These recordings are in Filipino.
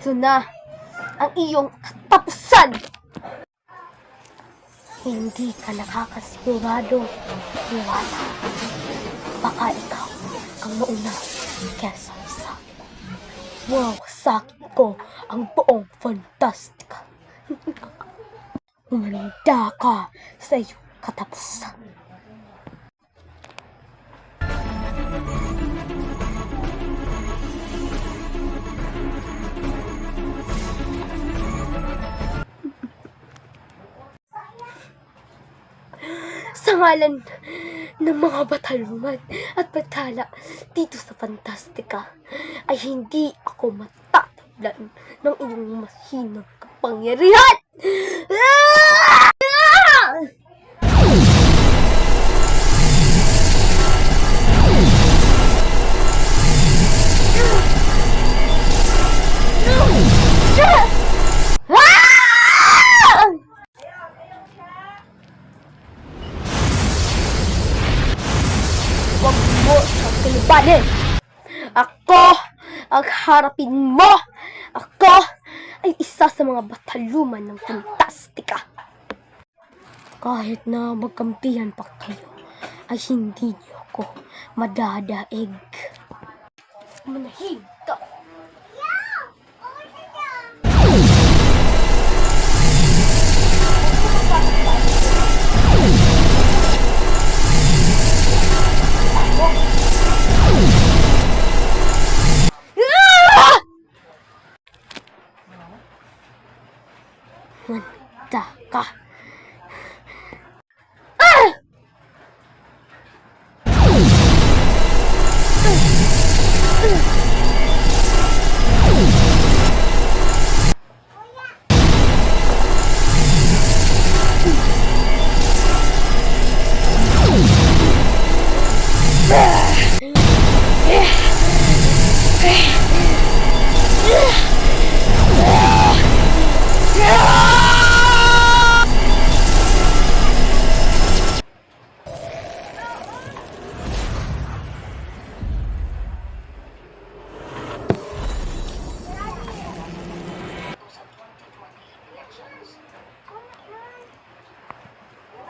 Ito na ang iyong katapusan. Hindi ka nakakasigurado. Iwala. Baka ikaw ang mauna kesa sa akin. Wawasakin ko ang buong Fantastica. Umanda ka sa iyong katapusan. Sa ngalan ng mga bataluman at batala dito sa Fantastica, ay hindi ako matatablan ng iyong mahinang kapangyarihan! Huwag mo siyang kalabanin! Ako ang harapin mo! Ako ay isa sa mga bataluman ng Fantastica. Kahit na magkampihan pa kayo, ay hindi niyo ako madadaig. Manahig ka! Manda ka!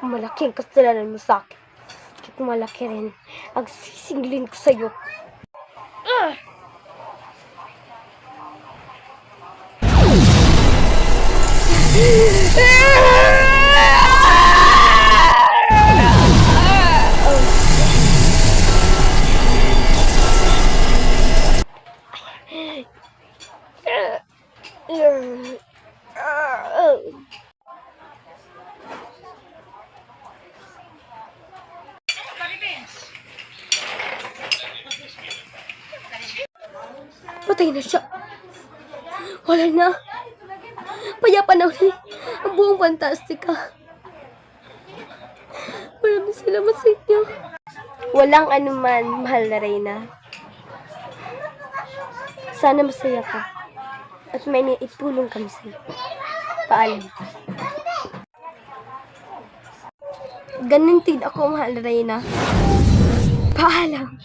Malaking kasalanan mo sa akin. At malaki rin ang sisinglin ko sa'yo. Patay na siya. Wala na. Payapa na ulit ang buong Fantastica. Maraming salamat sa inyo. Walang anuman, mahal na Reyna. Sana masaya ka. At may naitulong kami sa iyo. Paalam. Ganun din ako, mahal na Reyna. Paalam.